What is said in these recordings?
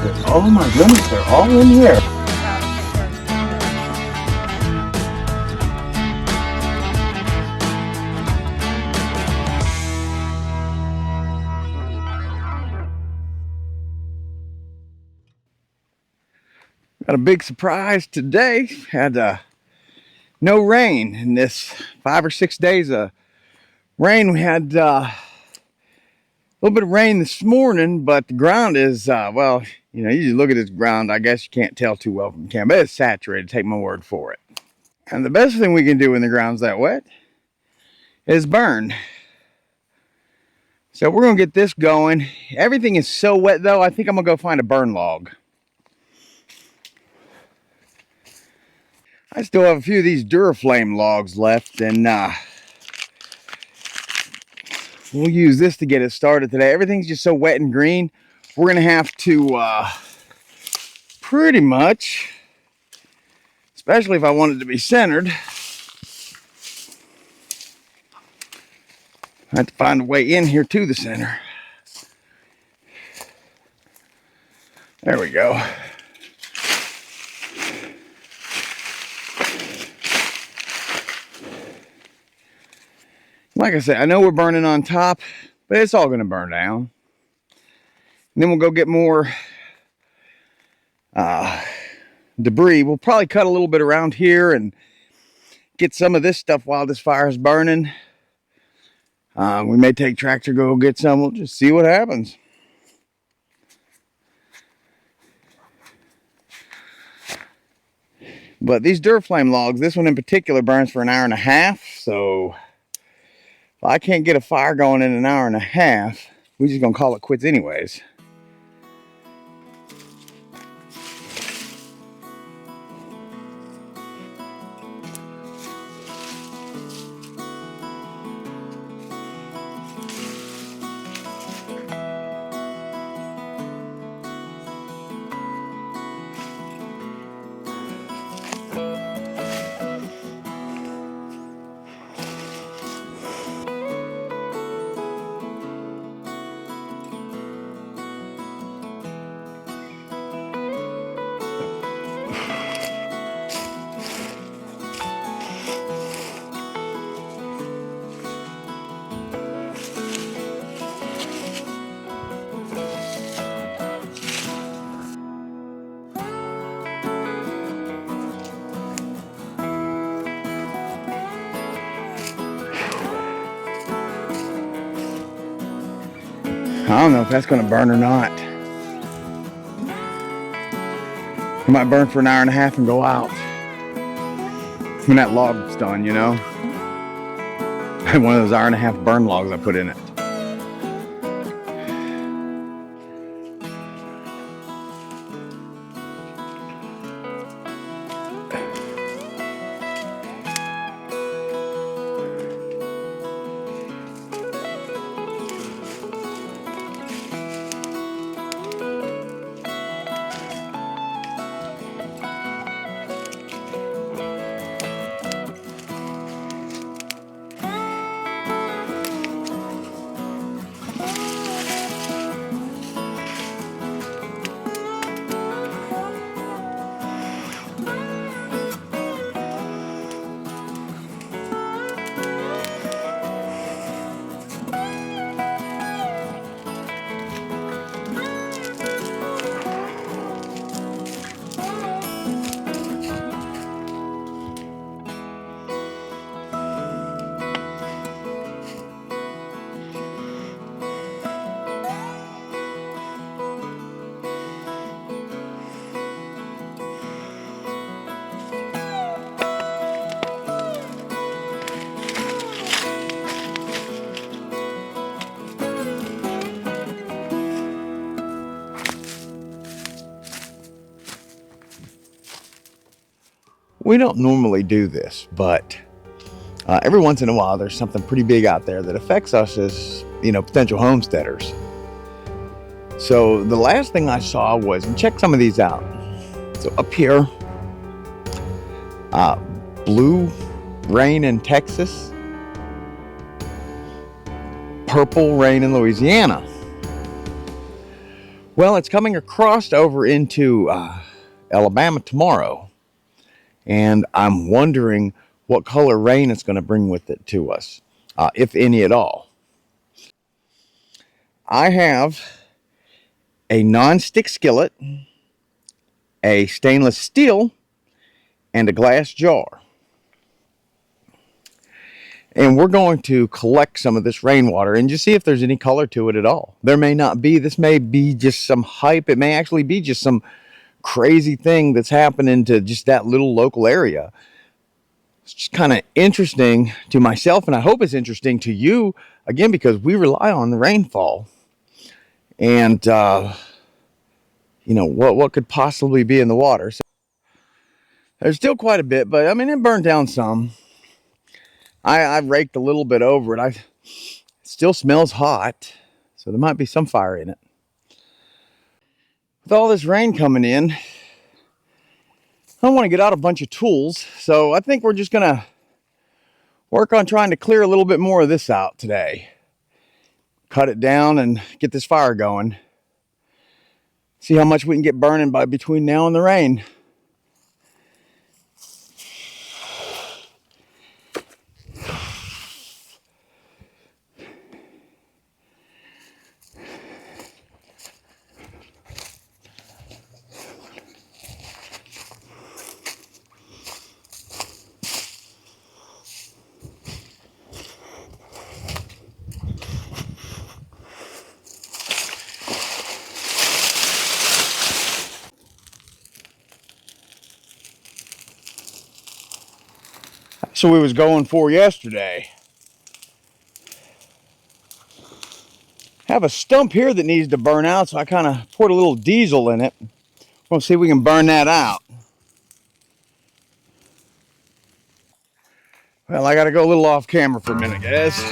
Oh my goodness, they're all in here. Got a big surprise today. Had no rain in this 5 or 6 days of rain. We had a little bit of rain this morning, but the ground is, well, you know, you just look at this ground, I guess you can't tell too well from the camera, but it's saturated, take my word for it. And the best thing we can do when the ground's that wet is burn. So we're going to get this going. Everything is so wet, though, I think I'm going to go find a burn log. I still have a few of these Duraflame logs left, and we'll use this to get it started today. Everything's just so wet and green. We're going to have to pretty much, especially if I want it to be centered, I have to find a way in here to the center. There we go. Like I said, I know we're burning on top, but it's all going to burn down. And then we'll go get more debris. We'll probably cut a little bit around here and get some of this stuff while this fire is burning. We may take tractor, go get some. We'll just see what happens. But these Duraflame logs, this one in particular burns for an hour and a half. So if I can't get a fire going in an hour and a half, we're just going to call it quits anyways. I don't know if that's going to burn or not. It might burn for an hour and a half and go out when that log's done, you know. One of those hour and a half burn logs I put in it. We don't normally do this, but every once in a while there's something pretty big out there that affects us as, you know, potential homesteaders. So the last thing I saw was, and check some of these out. So up here, blue rain in Texas, purple rain in Louisiana. Well, it's coming across over into Alabama tomorrow, and I'm wondering what color rain it's going to bring with it to us, if any at all. I have a non-stick skillet, a stainless steel, and a glass jar. And we're going to collect some of this rainwater and just see if there's any color to it at all. There may not be. This may be just some hype. It may actually be just some crazy thing that's happening to just that little local area. It's just kind of interesting to myself, and I hope it's interesting to you, again, because we rely on the rainfall. And, you know, what could possibly be in the water. So there's still quite a bit, but I mean, it burned down some. I raked a little bit over it. It still smells hot, so there might be some fire in it. With all this rain coming in, I don't want to get out a bunch of tools, so I think we're just going to work on trying to clear a little bit more of this out today. Cut it down and get this fire going. See how much we can get burning by between now and the rain. So we was going for yesterday. Have a stump here that needs to burn out, so I kind of poured a little diesel in it. We'll see if we can burn that out. Well, I gotta go a little off camera for a minute, guys.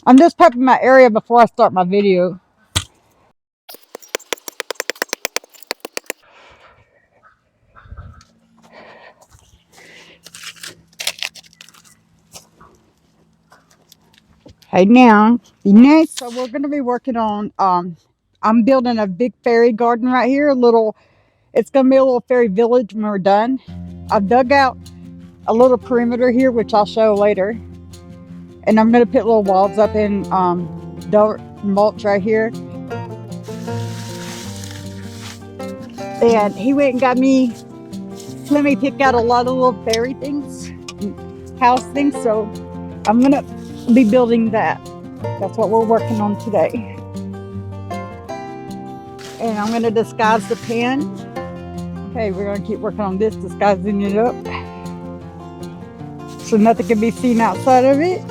I'm just prepping my area before I start my video. Hey now, next, so we're going to be working on, I'm building a big fairy garden right here, it's going to be a little fairy village when we're done. I've dug out a little perimeter here, which I'll show later. And I'm going to put little walls up in dirt mulch right here. And he went and let me pick out a lot of little fairy things, house things. So I'm going to be building that. That's what we're working on today. And I'm going to disguise the pen. Okay, we're going to keep working on this, disguising it up, so nothing can be seen outside of it.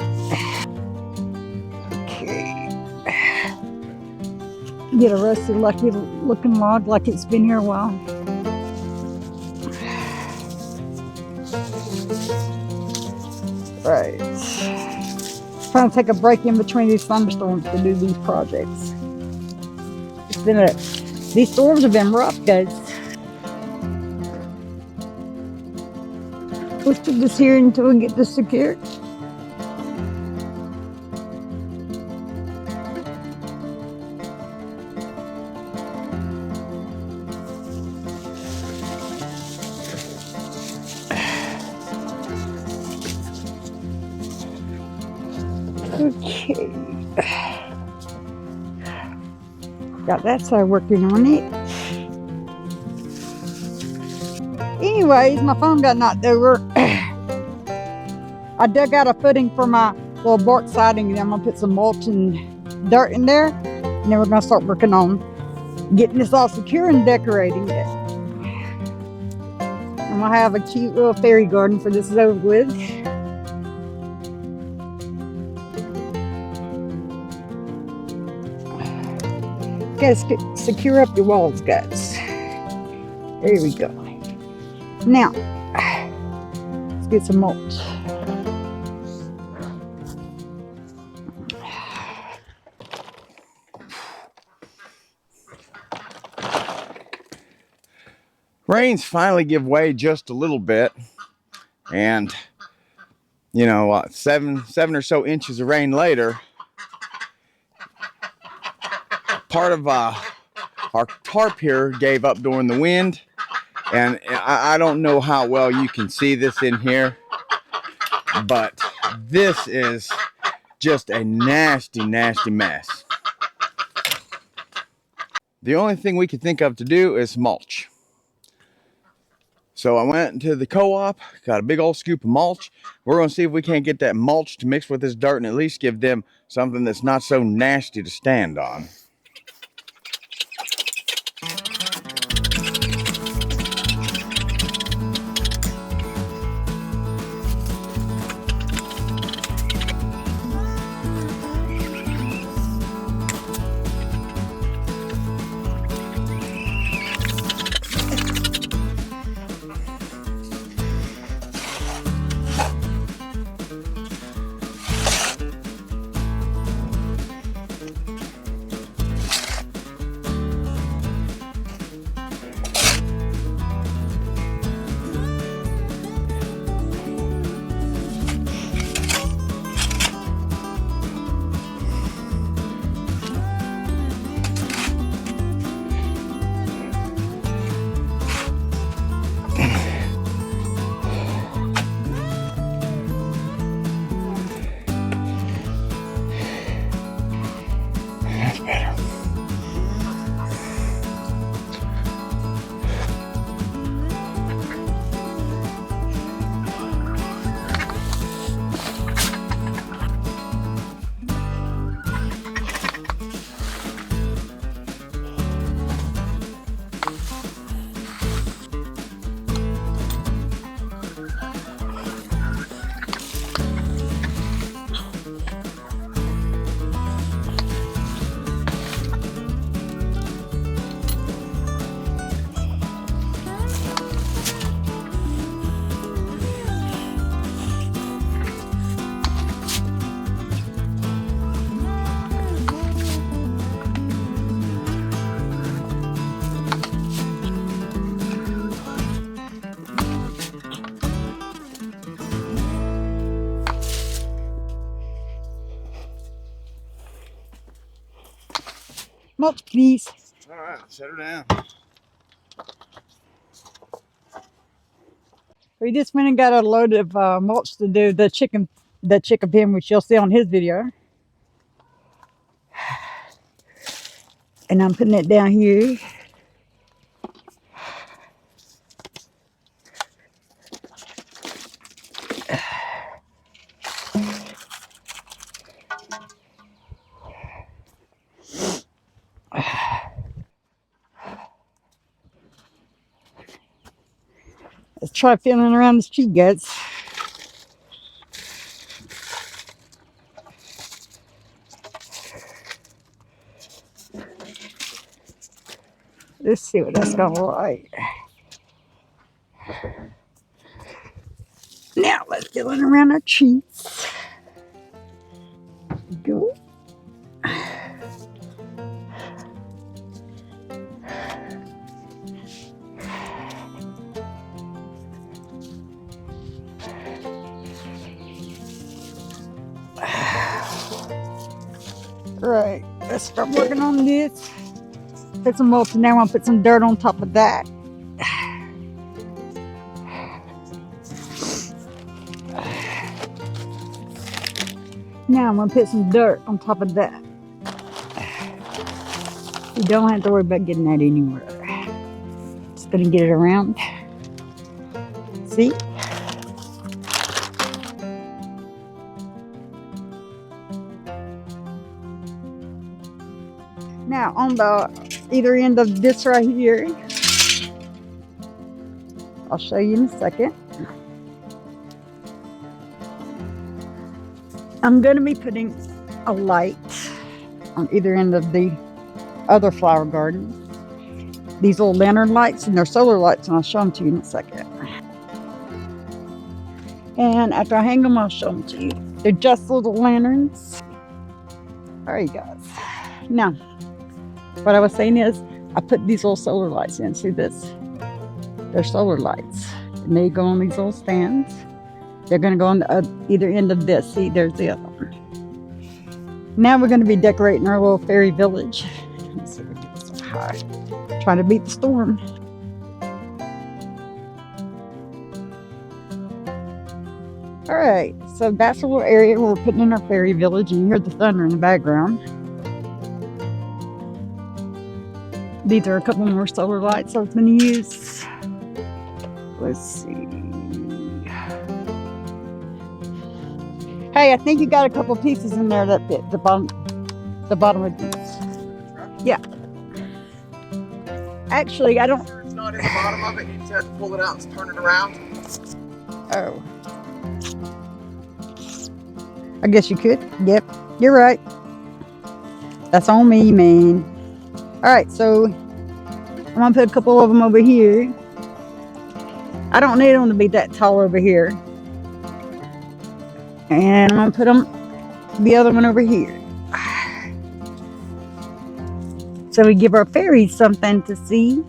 Okay. Get a rusty, lucky looking log like it's been here a while. Right. Trying to take a break in between these thunderstorms to do these projects. These storms have been rough, guys. Let's do this here until we get this secured. Okay. Got that side working on it. Anyways, my phone got knocked over. I dug out a footing for my little bark siding, and I'm gonna put some mulch and dirt in there, and then we're gonna start working on getting this all secure and decorating it. I'm gonna have a cute little fairy garden for this is over with. Guys, secure up your walls, guys. There we go. Now, let's get some mulch. Rains finally give way just a little bit, and you know, 7 or so inches of rain later, part of our tarp here gave up during the wind, and I don't know how well you can see this in here, but this is just a nasty mess. The only thing we could think of to do is mulch. So I went into the co-op, got a big old scoop of mulch. We're going to see if we can't get that mulch to mix with this dirt and at least give them something that's not so nasty to stand on. Mulch, please. All right, set her down. We just went and got a load of mulch to do the chicken pen, which you'll see on his video. And I'm putting it down here. Let's try feeling around this tree, guys. Let's see what that's gonna look like. Now let's feel it around our trees. Go. Right, let's start working on this. Put some mulch in there. I'm gonna put some dirt on top of that. Now I'm gonna put some dirt on top of that. You don't have to worry about getting that anywhere. Just gonna get it around. See? Now on the either end of this right here, I'll show you in a second. I'm going to be putting a light on either end of the other flower garden. These little lantern lights, and they're solar lights, and I'll show them to you in a second. And after I hang them, I'll show them to you. They're just little lanterns. All right, guys. Now, what I was saying is, I put these little solar lights in. See this? They're solar lights. And they go on these little stands. They're going to go on the either end of this. See, there's the other one. Now we're going to be decorating our little fairy village. Let's see if we get this up high. Trying to beat the storm. All right, so that's a little area where we're putting in our fairy village, and you hear the thunder in the background. These are a couple more solar lights I was going to use. Let's see. Hey, I think you got a couple pieces in there that fit the bottom of these. Yeah. Actually, I don't. It's not in the bottom of it. You just have to pull it out and turn it around. Oh. I guess you could. Yep, you're right. That's on me, man. All right, so I'm gonna put a couple of them over here. I don't need them to be that tall over here. And I'm gonna put them, the other one over here. So we give our fairies something to see.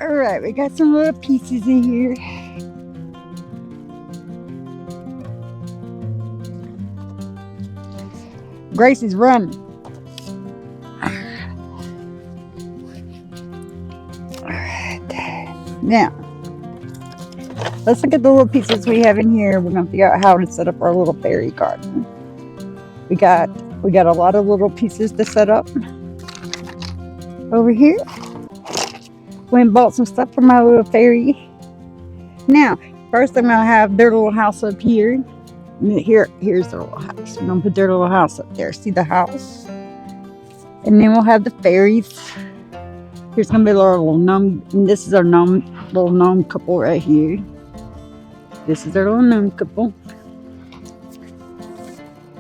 All right, we got some little pieces in here. Gracie's running. All right, now let's look at the little pieces we have in here. We're gonna figure out how to set up our little fairy garden. We got a lot of little pieces to set up over here. Went and bought some stuff for my little fairy. Now, first I'm gonna have their little house up here. Here's their little house. We're gonna put their little house up there. See the house? And then we'll have the fairies. Here's gonna be our little gnome, and this is our little gnome couple right here. This is our little gnome couple.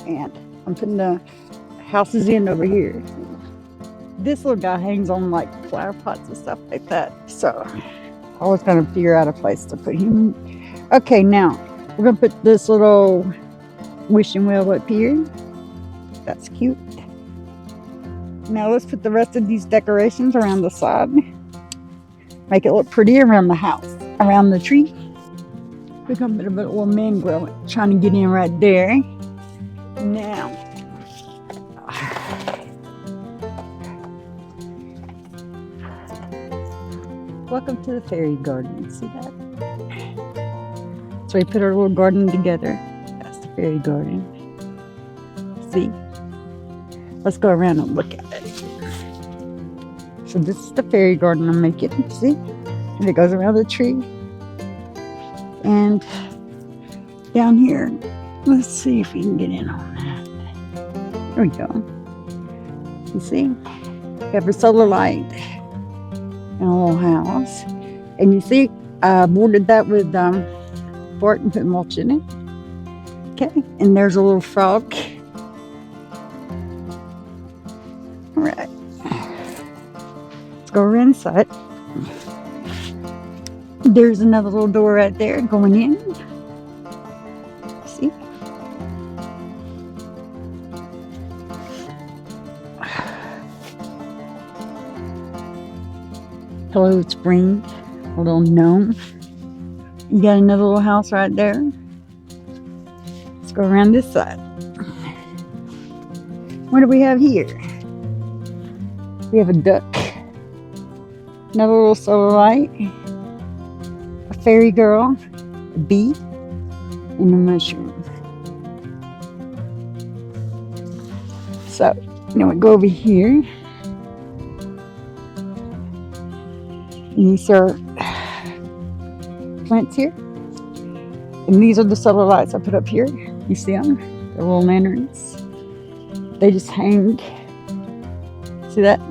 And I'm putting the houses in over here. This little guy hangs on like flower pots and stuff like that. So I was gonna figure out a place to put him. Okay, now we're gonna put this little wishing well up here. That's cute. Now let's put the rest of these decorations around the side. Make it look pretty around the house, around the tree. We're gonna put a little mangrove trying to get in right there. Now, Welcome to the fairy garden. See that? So we put our little garden together. That's the fairy garden. See? Let's go around and look at it. So this is the fairy garden I'm making. See? And it goes around the tree. And down here, let's see if we can get in on that. There we go. You see? We have a solar light and a little house. And you see, I boarded that with bark and put mulch in it. Okay, and there's a little frog. All right. Let's go around inside. There's another little door right there going in. See? Hello, spring. A little gnome. You got another little house right there. Let's go around this side. What do we have here? We have a duck. Another little solar light. A fairy girl. A bee. And a mushroom. So, now we go over here. And these are plants here. And these are the solar lights I put up here. You see them? They're little lanterns. They just hang. See that?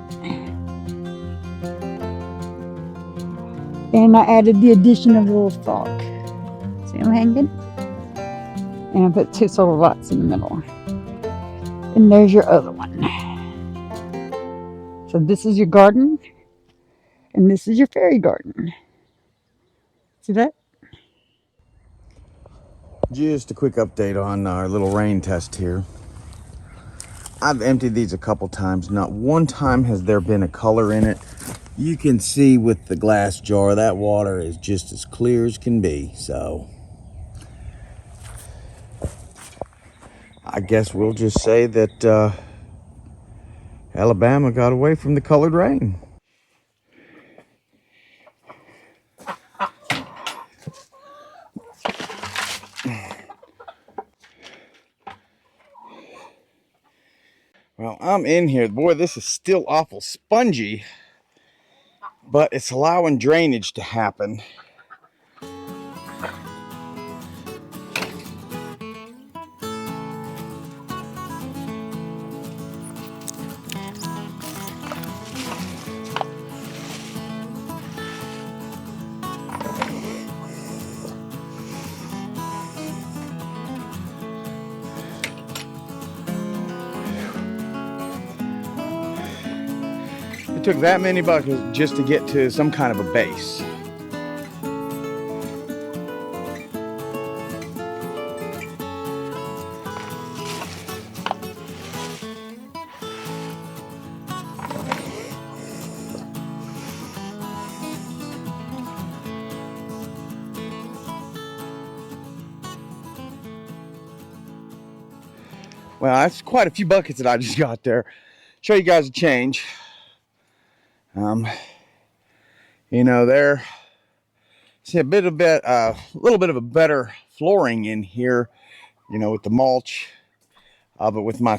And I added the addition of a little frog. See them hanging? And I put 2 solar lights in the middle. And there's your other one. So this is your garden. And this is your fairy garden. See that? Just a quick update on our little rain test here. I've emptied these a couple times. Not one time has there been a color in it. You can see with the glass jar, that water is just as clear as can be. So I guess we'll just say that Alabama got away from the colored rain. Well, I'm in here. Boy, this is still awful spongy, but it's allowing drainage to happen. It took that many buckets just to get to some kind of a base. Well, that's quite a few buckets that I just got there. Show you guys a change. You know, there, see a little bit of a better flooring in here, you know, with the mulch, but with my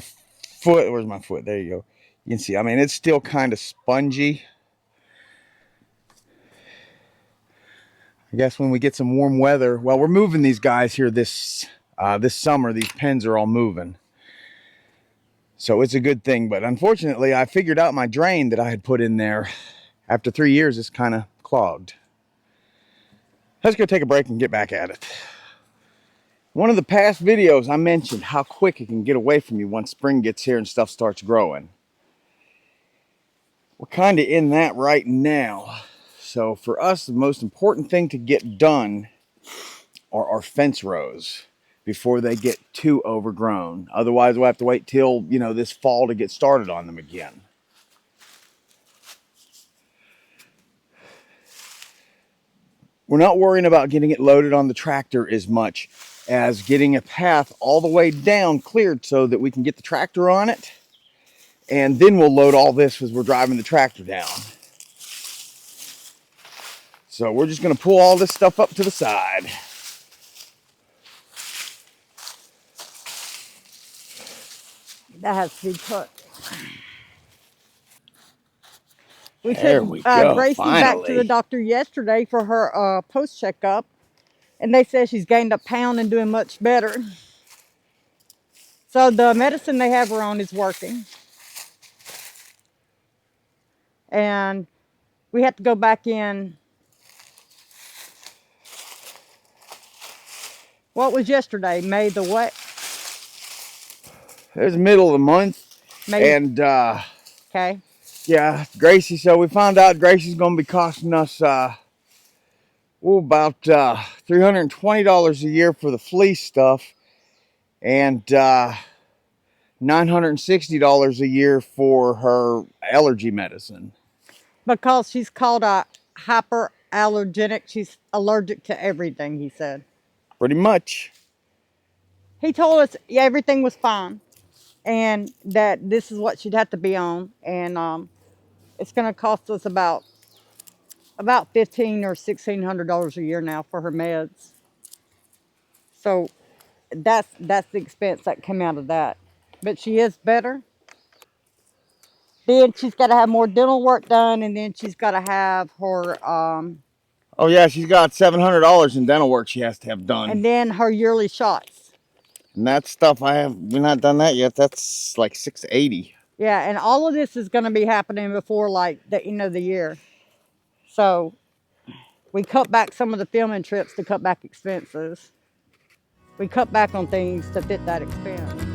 foot, where's my foot? There you go. You can see, I mean, it's still kind of spongy. I guess when we get some warm weather, well, we're moving these guys here this summer. These pens are all moving. So it's a good thing, but unfortunately I figured out my drain that I had put in there. After 3 years, it's kind of clogged. Let's go take a break and get back at it. One of the past videos I mentioned how quick it can get away from you once spring gets here and stuff starts growing. We're kind of in that right now. So for us, the most important thing to get done are our fence rows before they get too overgrown. Otherwise, we'll have to wait till, you know, this fall to get started on them again. We're not worrying about getting it loaded on the tractor as much as getting a path all the way down cleared so that we can get the tractor on it. And then we'll load all this as we're driving the tractor down. So we're just going to pull all this stuff up to the side. That has to be cut. We There took we go, Gracie back to the finally. doctor yesterday for her post checkup, and they said she's gained a pound and doing much better. So the medicine they have her on is working. And we have to go back in. What was yesterday? May the what? It was the middle of the month. May. And Okay. yeah, Gracie, so we found out Gracie's going to be costing us about $320 a year for the fleece stuff, and $960 a year for her allergy medicine. Because she's called a hyperallergenic. She's allergic to everything, he said. Pretty much. He told us everything was fine and that this is what she'd have to be on. And it's going to cost us about $1,500 or $1,600 a year now for her meds. So that's the expense that came out of that. But she is better. Then she's got to have more dental work done, and then she's got to have her Oh yeah, she's got $700 in dental work she has to have done. and then her yearly shots. And that stuff we're not done that yet. That's like $680. Yeah, and all of this is going to be happening before like the end of the year. So we cut back some of the filming trips to cut back expenses. We cut back on things to fit that expense.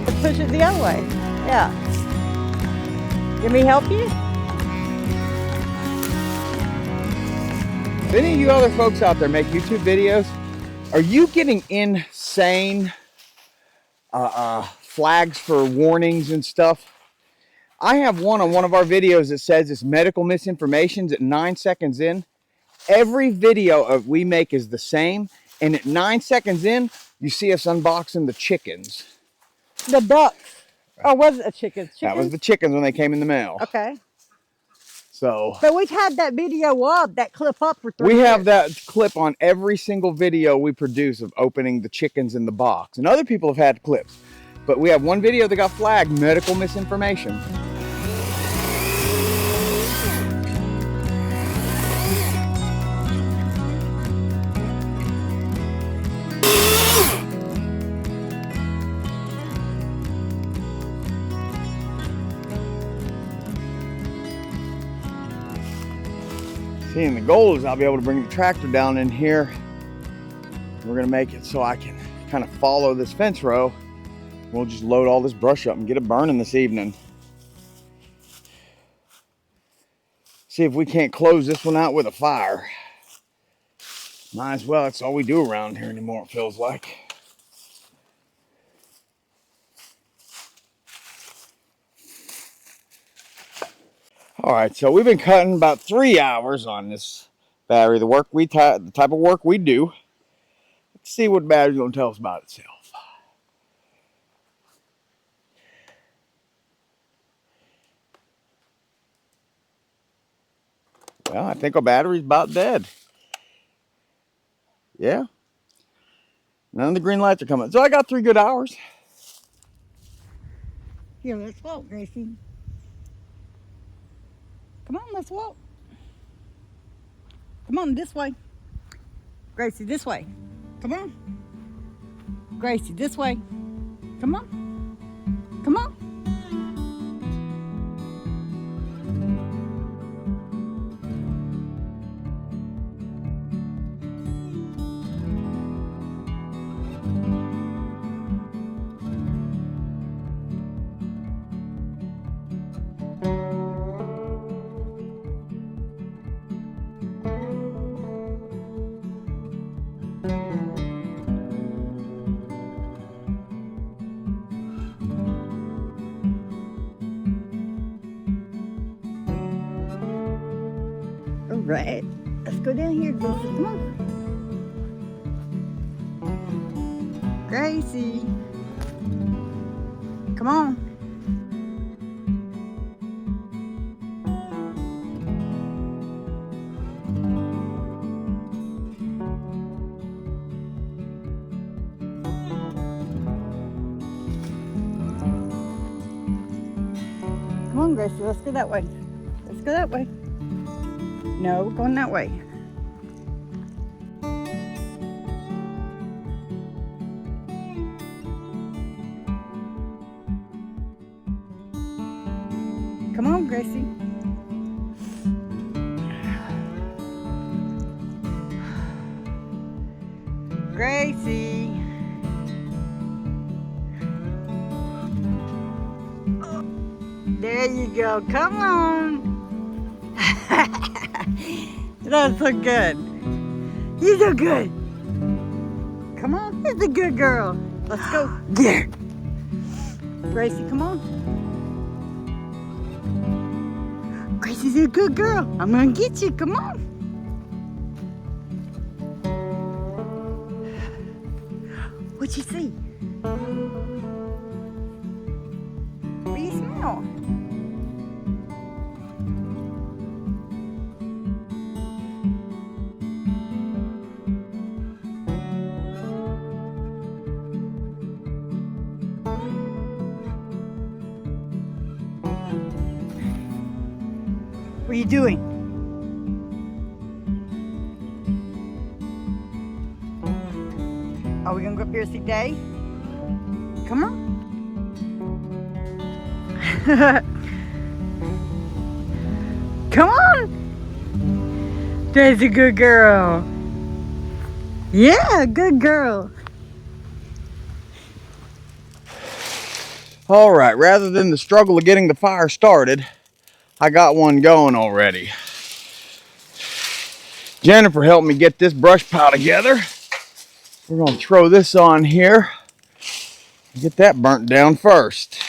Let's push it the other way. Yeah. Let me help you? If any of you other folks out there make YouTube videos, are you getting insane flags for warnings and stuff? I have one on one of our videos that says it's medical misinformation at 9 seconds in. Every video we make is the same, and at 9 seconds in, you see us unboxing the chickens. The ducks. Oh, was it the chickens? That was the chickens when they came in the mail. Okay. So, but we've had that video up, that clip up for 3 we years. have that clip on every single video we produce of opening the chickens in the box. And other people have had clips. But we have one video that got flagged medical misinformation. See, and the goal is I'll be able to bring the tractor down in here. We're gonna make it so I can kind of follow this fence row. We'll just load all this brush up and get it burning this evening. See if we can't close this one out with a fire. Might as well, that's all we do around here anymore, it feels like. All right, so we've been cutting about 3 hours on this battery. The type of work we do. Let's see what the battery's gonna tell us about itself. Well, I think our battery's about dead. Yeah. None of the green lights are coming. So I got 3 good hours. Here, let's walk, Gracie. Come on, let's walk. Come on, this way. Gracie, this way. Come on. Gracie, this way. Come on. Come on. All right, let's go down here, Gracie. Come on. Gracie. Come on. Come on, Gracie, let's go that way. Let's go that way. No, we're going that way. Come on, Gracie. Gracie. There you go. Come on. That's so good. You're so good. Come on. You're the good girl. Let's go. There. Gracie, come on. Gracie's a good girl. I'm going to get you. Come on. What'd you see? What do you smell? What are you doing? Are we gonna go up here and see Day? Come on. Come on. Day's a good girl. Yeah, good girl. All right, rather than the struggle of getting the fire started, I got one going already. Jennifer helped me get this brush pile together. We're gonna throw this on here and get that burnt down first.